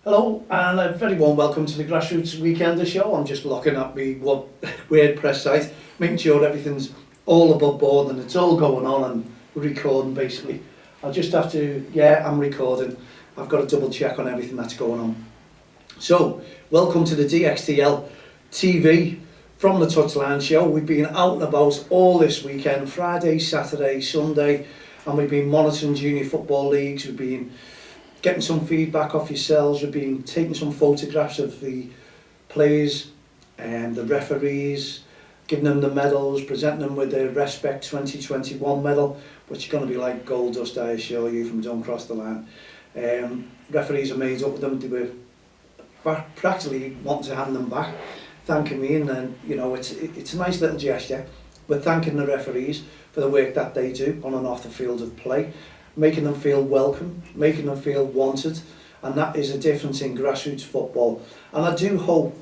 Hello and a very warm welcome to the Grassroots Weekender Show. I'm just looking at my WordPress site, making sure everything's all above board and it's all going on and we're recording basically. I'll just have to, I'm recording. I've got to double check on everything that's going on. So, welcome to the DXTL TV from the Touchline Show. We've been out and about all this weekend, Friday, Saturday, Sunday, and we've been monitoring junior football leagues. We've been getting some feedback off yourselves. We've been taking some photographs of the players and the referees, giving them the medals, presenting them with the REFspect 2021 medal, which is going to be like gold dust, I assure you, from Don't Cross the Line. Referees are made up with them. They were practically wanting to hand them back, thanking me, and then, you know, it's a nice little gesture. We're thanking the referees for the work that they do on and off the field of play, making them feel welcome, making them feel wanted, and that is a difference in grassroots football. And I do hope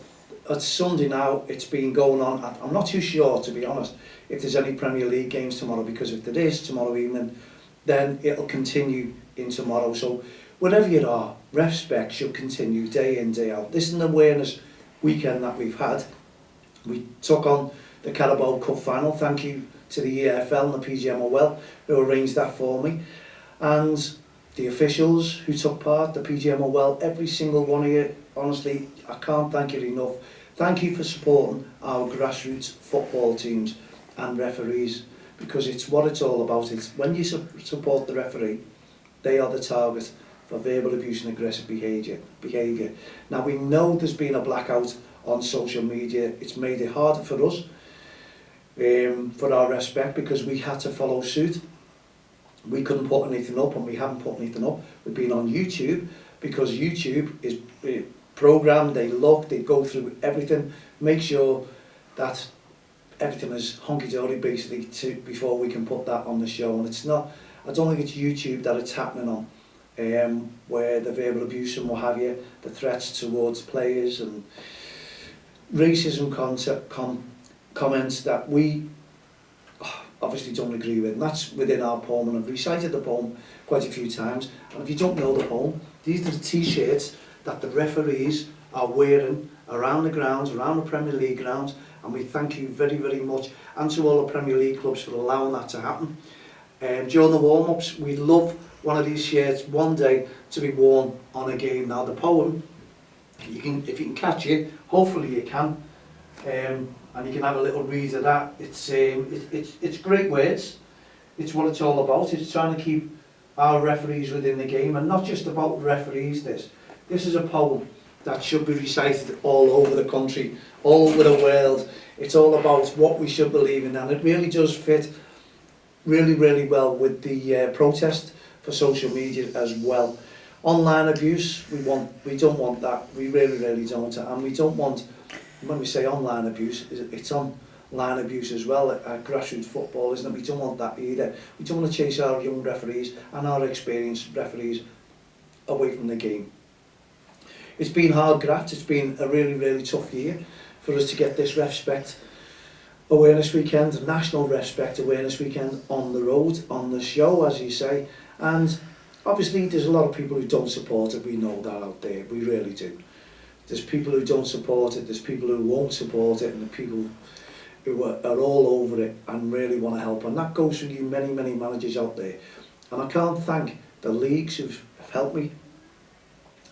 at Sunday now it's been going on. I'm not too sure, to be honest, if there's any Premier League games tomorrow, because if there is tomorrow evening, then it'll continue in tomorrow. So wherever you are, REFspect should continue day in, day out. This is an awareness weekend that we've had. We took on the Carabao Cup final. Thank you to the EFL and the PGMOL who arranged that for me. And the officials who took part, the PGMOL, every single one of you, honestly, I can't thank you enough. Thank you for supporting our grassroots football teams and referees, because it's what it's all about. It's when you support the referee, they are the target for verbal abuse and aggressive behaviour. Now, we know there's been a blackout on social media. It's made it harder for us, for our REFspect, because we had to follow suit. We couldn't put anything up, and we haven't put anything up. We've been on YouTube, because YouTube is programmed, they look, they go through everything, make sure that everything is honky-dory basically before we can put that on the show. And it's not, I don't think it's YouTube that it's happening on, where the verbal abuse and what have you, the threats towards players and racism comments that we obviously don't agree with, and that's within our poem, and I've recited the poem quite a few times. And if you don't know the poem, these are the t-shirts that the referees are wearing around the grounds, around the Premier League grounds, and we thank you very, very much, and to all the Premier League clubs for allowing that to happen. During the warm-ups, we'd love one of these shirts one day to be worn on a game. Now the poem, if you can catch it, hopefully you can, and you can have a little read of that. It's great words. It's what it's all about. It's trying to keep our referees within the game, and not just about referees. This is a poem that should be recited all over the country, all over the world. It's all about what we should believe in, and it really does fit really, really well with the protest for social media as well. Online abuse, we don't want that. We really, really don't, and we don't want. When we say online abuse, it's online abuse as well at grassroots football, isn't it? We don't want that either. We don't want to chase our young referees and our experienced referees away from the game. It's been hard graft. It's been a really, really tough year for us to get this REFspect Awareness Weekend, National REFspect Awareness Weekend on the road, on the show, as you say. And obviously there's a lot of people who don't support it. We know that out there. We really do. There's people who don't support it, there's people who won't support it, and the people who are all over it and really want to help. And that goes for you many, many managers out there. And I can't thank the leagues who've helped me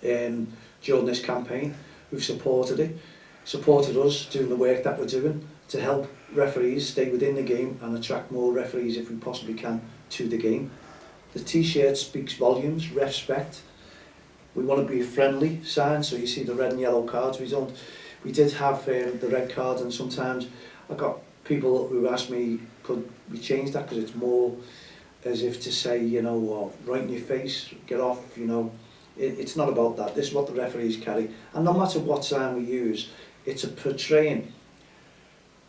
during this campaign, who've supported us doing the work that we're doing to help referees stay within the game and attract more referees if we possibly can to the game. The t-shirt speaks volumes, REFspect. We want to be a friendly sign, so you see the red and yellow cards. We did have the red card, and sometimes I got people who asked me, could we change that, because it's more as if to say, you know, well, right in your face, get off, you know. It's not about that. This is what the referees carry, and no matter what sign we use, it's a portraying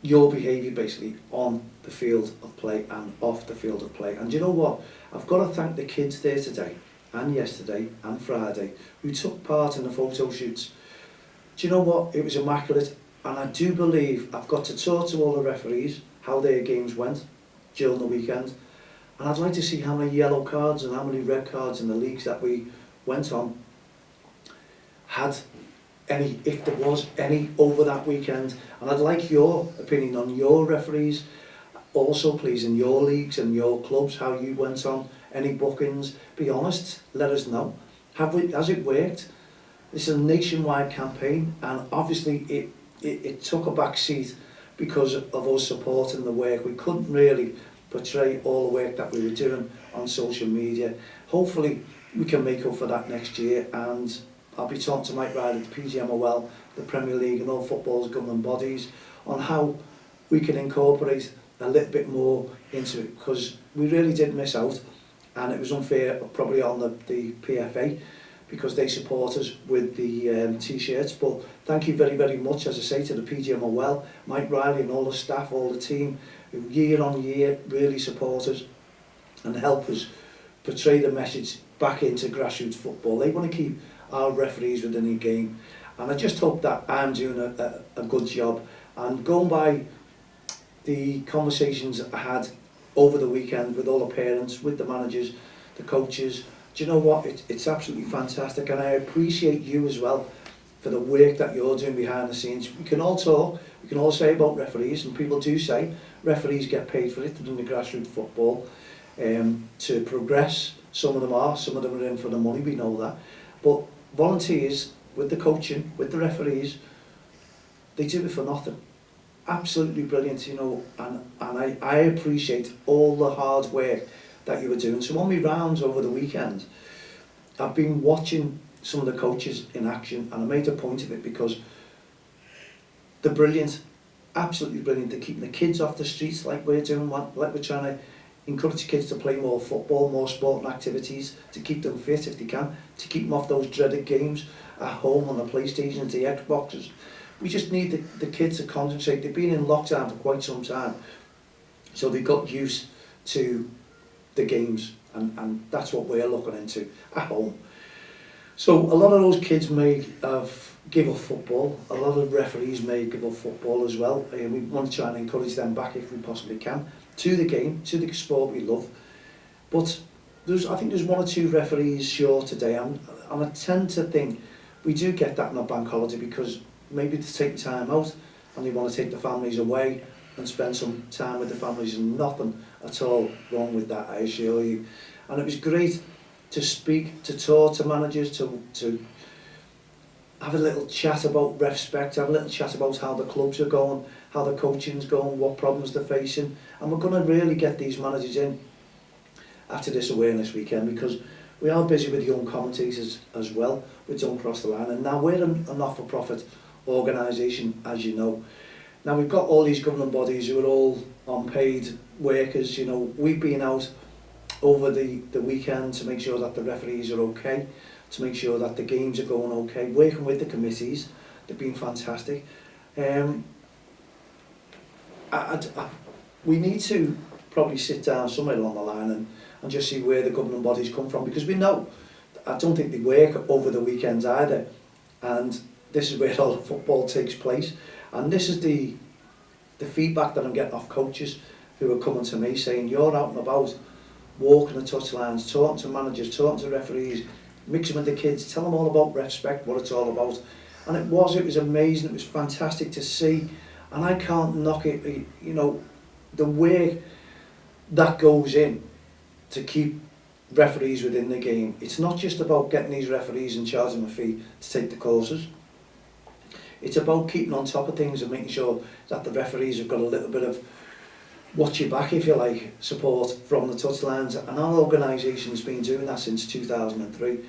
your behaviour basically on the field of play and off the field of play. And you know what? I've got to thank the kids there today, and yesterday and Friday, who took part in the photo shoots. Do you know what? It was immaculate, and I do believe I've got to talk to all the referees how their games went during the weekend, and I'd like to see how many yellow cards and how many red cards in the leagues that we went on, had any, if there was any, over that weekend. And I'd like your opinion on your referees, also please, in your leagues and your clubs, how you went on, any bookings. Be honest, let us know. Has it worked? This is a nationwide campaign, and obviously it took a back seat because of us supporting the work. We couldn't really portray all the work that we were doing on social media. Hopefully we can make up for that next year, and I'll be talking to Mike Riley, the PGMOL, the Premier League and all football's governing bodies on how we can incorporate a little bit more into it, because we really did miss out, and it was unfair probably on the PFA, because they support us with the t-shirts. But thank you very, very much, as I say, to the PGMOL, Mike Riley and all the staff, all the team, who year on year really support us and help us portray the message back into grassroots football. They want to keep our referees within the game, and I just hope that I'm doing a good job. And going by the conversations I had over the weekend with all the parents, with the managers, the coaches, do you know what, it's absolutely fantastic, and I appreciate you as well for the work that you're doing behind the scenes. We can all talk, we can all say about referees, and people do say referees get paid for it in the grassroots football to progress. Some of them are in for the money, we know that. But volunteers, with the coaching, with the referees, they do it for nothing. Absolutely brilliant, you know, and I appreciate all the hard work that you were doing. So on my rounds over the weekend, I've been watching some of the coaches in action, and I made a point of it because they're brilliant, absolutely brilliant. They're keeping the kids off the streets like we're doing, like we're trying to encourage kids to play more football, more sporting activities, to keep them fit if they can, to keep them off those dreaded games at home on the PlayStations, the Xboxes. We just need the kids to concentrate. They've been in lockdown for quite some time, so they got used to the games, and that's what we're looking into at home. So a lot of those kids may have give up football, a lot of referees may give up football as well, and we want to try and encourage them back if we possibly can, to the game, to the sport we love. But I think there's one or two referees short today, and I tend to think we do get that on a bank holiday, because maybe to take time out and they want to take the families away and spend some time with the families, and nothing at all wrong with that, I assure you. And it was great to speak, to talk to managers, to have a little chat about REFspect, have a little chat about how the clubs are going, how the coaching's going, what problems they're facing. And we're going to really get these managers in after this awareness weekend, because we are busy with young commentators as well, with Don't Cross the Line. And now we're a not-for-profit organisation, as you know. Now we've got all these governing bodies who are all unpaid workers. You know, we've been out over the weekend to make sure that the referees are okay, to make sure that the games are going okay, working with the committees. They've been fantastic. We need to probably sit down somewhere along the line and just see where the governing bodies come from, because we know, I don't think they work over the weekends either, and this is where all the football takes place. And this is the feedback that I'm getting off coaches who are coming to me saying, you're out and about, walking the touchlines, talking to managers, talking to referees, mixing with the kids, tell them all about REFspect, what it's all about. And it was amazing, it was fantastic to see, and I can't knock it, you know, the way that goes in to keep referees within the game. It's not just about getting these referees and charging them a fee to take the courses. It's about keeping on top of things and making sure that the referees have got a little bit of watch your back, if you like, support from the touchlines. And our organisation's been doing that since 2003.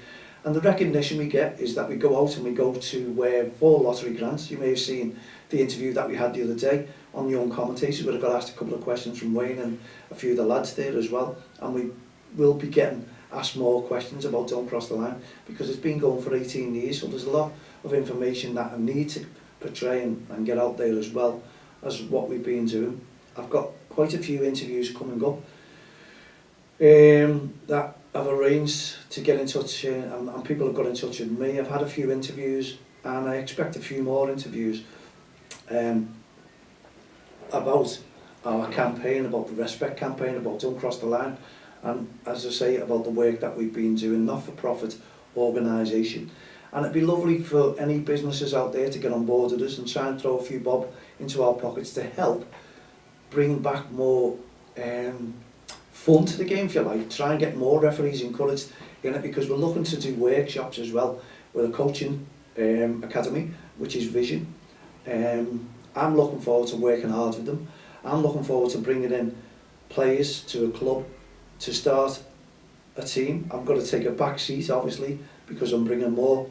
And the recognition we get is that we go out and we go to 4 lottery grants. You may have seen the interview that we had the other day on Young Commentators, where I got asked a couple of questions from Wayne and a few of the lads there as well. And we will be getting asked more questions about Don't Cross the Line, because it's been going for 18 years, so there's a lot of information that I need to portray and get out there, as well as what we've been doing. I've got quite a few interviews coming up that I've arranged to get in touch, and people have got in touch with me. I've had a few interviews, and I expect a few more interviews about our campaign, about the REFspect campaign, about Don't Cross the Line, and as I say, about the work that we've been doing, not-for-profit organisation. And it'd be lovely for any businesses out there to get on board with us and try and throw a few bob into our pockets to help bring back more fun to the game, if you like. Try and get more referees encouraged in it, because we're looking to do workshops as well with a coaching academy, which is Vision. I'm looking forward to working hard with them. I'm looking forward to bringing in players to a club to start a team. I'm going to take a back seat, obviously, because I'm bringing more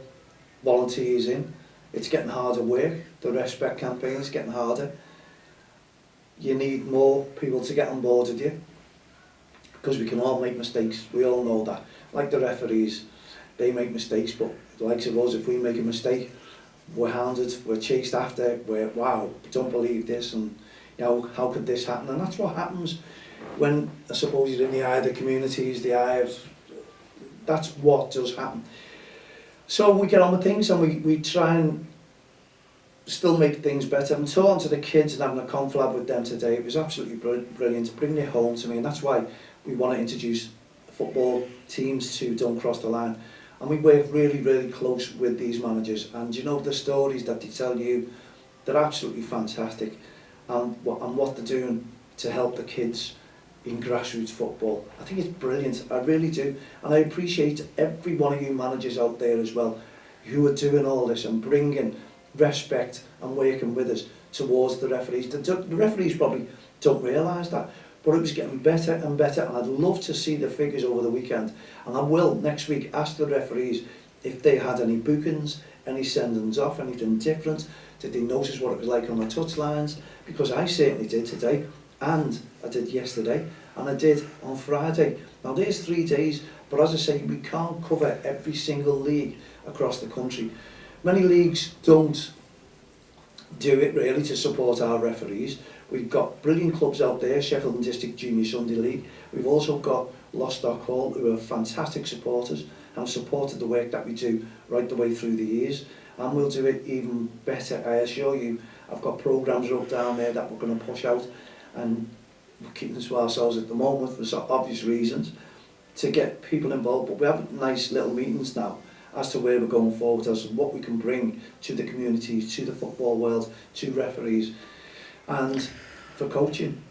volunteers in. It's getting harder work. The REFspect campaign is getting harder. You need more people to get on board with you, because we can all make mistakes. We all know that. Like the referees, they make mistakes, but the likes of us, if we make a mistake, we're hounded, we're chased after, we're, wow, don't believe this, and you know, how could this happen? And that's what happens when, I suppose, you're in the eye of the communities, the eye of, that's what does happen. So we get on with things, and we try and still make things better. I'm talking to the kids and having a conflab with them today. It was absolutely brilliant, bringing it home to me, and that's why we want to introduce football teams to Don't Cross the Line. And we work really, really close with these managers, and you know, the stories that they tell you, they're absolutely fantastic, and what they're doing to help the kids in grassroots football. I think it's brilliant, I really do, and I appreciate every one of you managers out there as well who are doing all this and bringing respect and working with us towards the referees. The referees probably don't realise that, but it was getting better and better, and I'd love to see the figures over the weekend, and I will next week ask the referees if they had any bookings, any sendings off, anything different. Did they notice what it was like on the touchlines? Because I certainly did today, and I did yesterday, and I did on Friday. Now there's 3 days, but as I say, we can't cover every single league across the country. Many leagues don't do it really to support our referees. We've got brilliant clubs out there, Sheffield and District Junior Sunday League. We've also got Lostock Hall, who are fantastic supporters and have supported the work that we do right the way through the years. And we'll do it even better, I assure you. I've got programmes up down there that we're going to push out, and we're keeping them to ourselves at the moment for obvious reasons, to get people involved. But we have nice little meetings now as to where we're going forward, as to what we can bring to the communities, to the football world, to referees, and for coaching.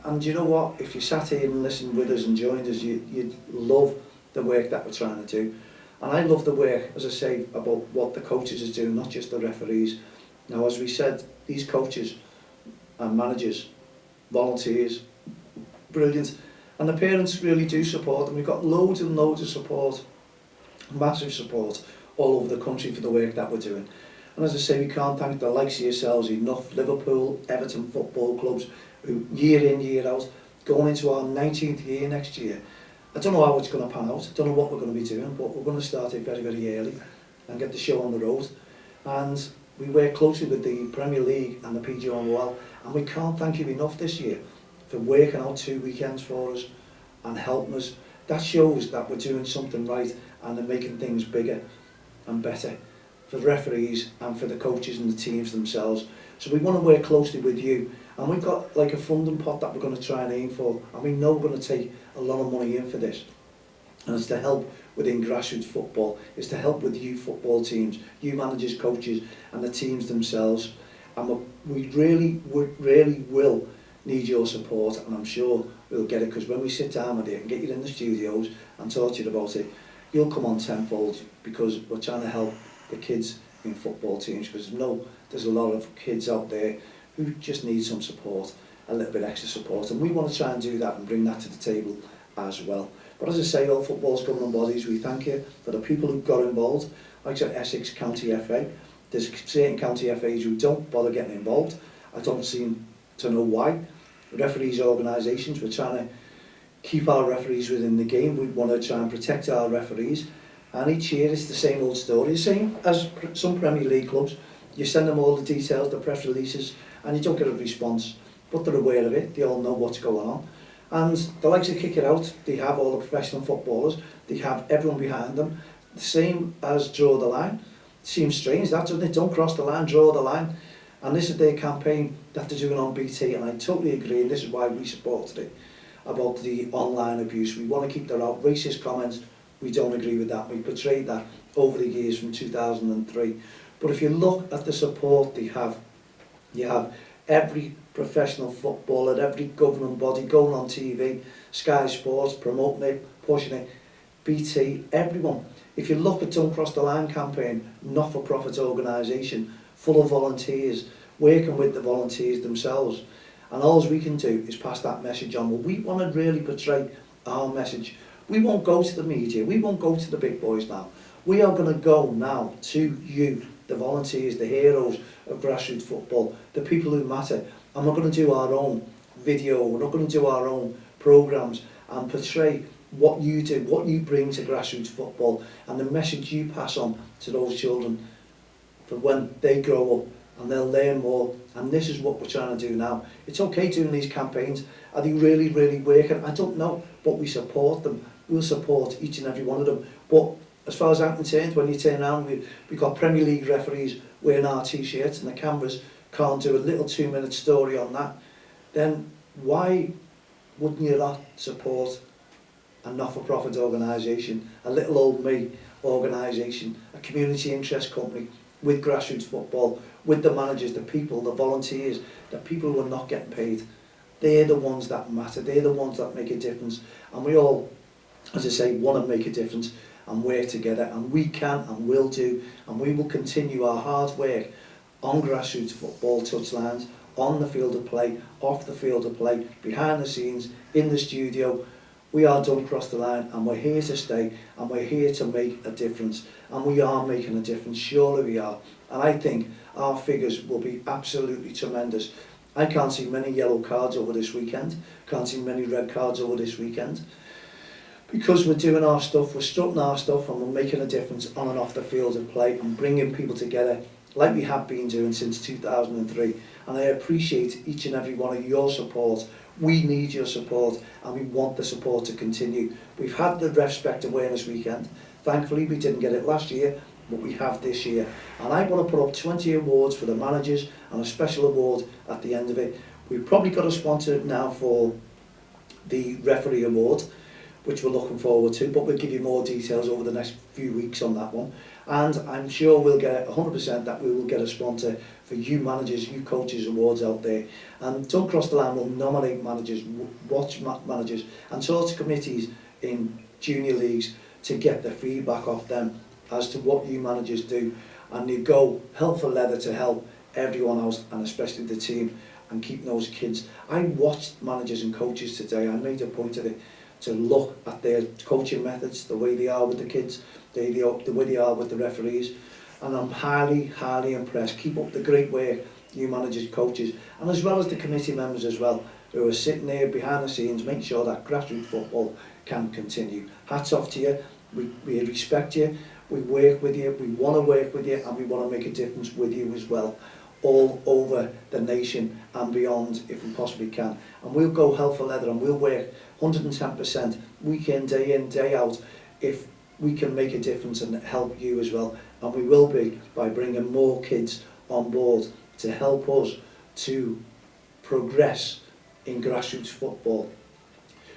And you know what, if you sat here and listened with us and joined us, you'd love the work that we're trying to do. And I love the work, as I say, about what the coaches are doing, not just the referees. Now, as we said, these coaches and managers, volunteers, brilliant, and the parents really do support them. We've got loads and loads of support, massive support all over the country for the work that we're doing. And as I say, we can't thank the likes of yourselves enough. Liverpool, Everton football clubs, who year in, year out, going into our 19th year next year. I don't know how it's going to pan out, I don't know what we're going to be doing, but we're going to start it very, very early and get the show on the road. And we work closely with the Premier League and the PGMOL, and we can't thank you enough this year for working out 2 weekends for us and helping us. That shows that we're doing something right, and they're making things bigger and better for the referees and for the coaches and the teams themselves. So we want to work closely with you, and we've got like a funding pot that we're going to try and aim for, and we know we're going to take a lot of money in for this, and it's to help within grassroots football, it's to help with youth football teams, you managers, coaches and the teams themselves. And we really will need your support, and I'm sure we'll get it, because when we sit down with you and get you in the studios and talk to you about it, you'll come on tenfold, because we're trying to help the kids in football teams, because there's a lot of kids out there who just need some support, a little bit extra support, and we want to try and do that and bring that to the table as well. But as I say, all football's governing bodies, we thank you for the people who got involved, like I Essex County FA. There's certain county FAs who don't bother getting involved. I don't seem to know why. Referees organisations, we're trying to keep our referees within the game. We want to try and protect our referees, and each year it's the same old story, the same as some Premier League clubs. You send them all the details, the press releases, and you don't get a response, but they're aware of it, they all know what's going on. And the likes of Kick It Out, they have all the professional footballers, they have everyone behind them, the same as Draw the Line. It seems strange, that, doesn't it? Don't cross the line, draw the line. And this is their campaign that they're doing on BT, and I totally agree, and this is why we supported it, about the online abuse. We want to keep their out racist comments. We don't agree with that. We portrayed that over the years from 2003. But if you look at the support they have, you have every professional footballer, every governing body going on TV, Sky Sports, promoting it, pushing it, BT, everyone. If you look at Don't Cross the Line campaign, not-for-profit organisation, full of volunteers, working with the volunteers themselves. And all we can do is pass that message on. Well, we want to really portray our message. We won't go to the media, we won't go to the big boys now. We are going to go now to you, the volunteers, the heroes of grassroots football, the people who matter. And we're going to do our own video, we're not going to do our own programmes and portray what you do, what you bring to grassroots football and the message you pass on to those children for when they grow up and they'll learn more. And this is what we're trying to do now. It's okay doing these campaigns. Are they really, really working? I don't know, but we support them. We'll support each and every one of them. But as far as I'm concerned, when you turn around, we've got Premier League referees wearing our t-shirts and the cameras can't do a little 2-minute story on that, then why wouldn't you not support a not-for-profit organisation, a little old me organisation, a community interest company with grassroots football, with the managers, the people, the volunteers, the people who are not getting paid? They're the ones that matter, they're the ones that make a difference. And we all, as I say, want to make a difference and work together, and we can and will do, and we will continue our hard work on grassroots football touchlines, on the field of play, off the field of play, behind the scenes, in the studio. We are Don't Cross the Line, and we're here to stay, and we're here to make a difference, and we are making a difference, surely we are. And I think our figures will be absolutely tremendous. I can't see many yellow cards over this weekend, can't see many red cards over this weekend, because we're doing our stuff, we're strutting our stuff, and we're making a difference on and off the field of play and bringing people together like we have been doing since 2003. And I appreciate each and every one of your support. We need your support, and we want the support to continue. We've had the REFspect Awareness Weekend. Thankfully, we didn't get it last year, but we have this year. And I want to put up 20 awards for the managers and a special award at the end of it. We've probably got a sponsor now for the referee award, which we're looking forward to, but we'll give you more details over the next few weeks on that one. And I'm sure we'll get 100% that we will get a sponsor for you managers, you coaches awards out there. And Don't Cross the Line will nominate managers, watch managers and talk to committees in junior leagues to get the feedback off them as to what you managers do. And you go hell for leather to help everyone else, and especially the team, and keep those kids. I watched managers and coaches today. I made a point of it, to look at their coaching methods, the way they are with the kids, the way they are with the referees, and I'm highly, highly impressed. Keep up the great work, you managers, coaches, and as well as the committee members as well, who are sitting there behind the scenes, making sure that grassroots football can continue. Hats off to you. We respect you, we work with you, we want to work with you, and we want to make a difference with you as well, all over the nation and beyond if we possibly can. And we'll go hell for leather, and we'll work 110% week in, day out, if we can make a difference and help you as well. And we will be, by bringing more kids on board to help us to progress in grassroots football.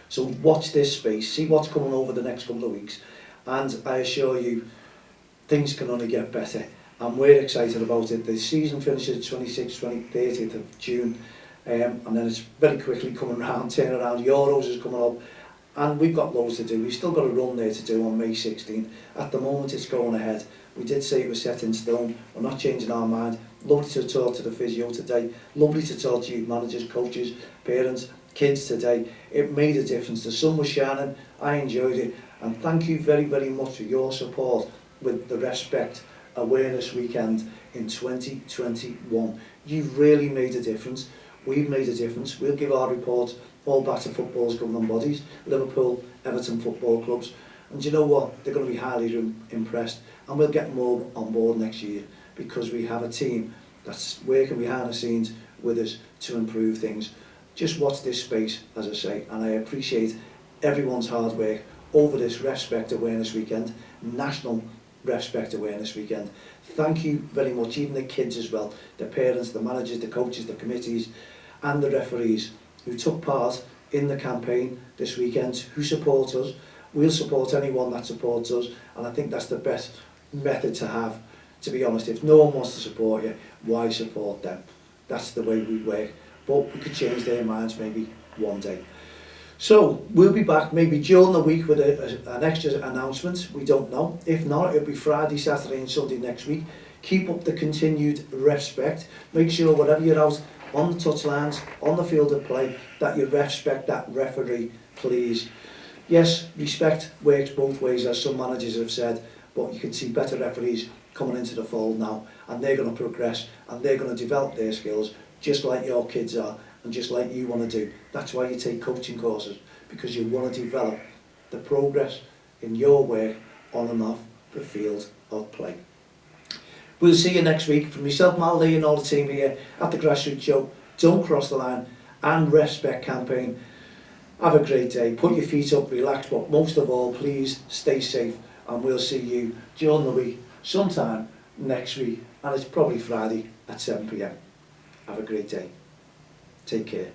So watch this space, see what's coming over the next couple of weeks, and I assure you things can only get better, and we're excited about it. The season finishes 30th of June, and then it's very quickly coming around, turn around. Euros is coming up, and we've got loads to do. We've still got a run there to do on May 16th. At the moment it's going ahead. We did say it was set in stone. We're not changing our mind. Lovely to talk to the physio today. Lovely to talk to you managers, coaches, parents, kids today. It made a difference. The sun was shining. I enjoyed it. And thank you very, very much for your support with the REFspect Awareness Weekend in 2021. You've really made a difference. We've made a difference. We'll give our reports all back to football's governing bodies, Liverpool, Everton football clubs. And you know what? They're going to be highly impressed. And we'll get more on board next year, because we have a team that's working behind the scenes with us to improve things. Just watch this space, as I say, and I appreciate everyone's hard work over this REFspect Awareness Weekend, National REFspect Awareness Weekend. Thank you very much, even the kids as well, the parents, the managers, the coaches, the committees, and the referees who took part in the campaign this weekend, who support us. We'll support anyone that supports us, and I think that's the best method to have, to be honest. If no one wants to support you, why support them? That's the way we work. But we could change their minds maybe one day. So we'll be back maybe during the week with an extra announcement. We don't know. If not, it'll be Friday, Saturday and Sunday next week. Keep up the continued REFspect. Make sure whatever you're out on the touchlines, on the field of play, that you REFspect that referee, please. Yes, respect works both ways, as some managers have said, but you can see better referees coming into the fold now, and they're going to progress and they're going to develop their skills just like your kids are and just like you want to do. That's why you take coaching courses, because you want to develop the progress in your work on and off the field of play. We'll see you next week. From myself, Mal and all the team here at the Grassroots Show, Don't Cross the Line and REFspect campaign. Have a great day. Put your feet up, relax, but most of all, please stay safe, and we'll see you during the week, sometime next week, and it's probably Friday at 7 p.m. Have a great day. Take care.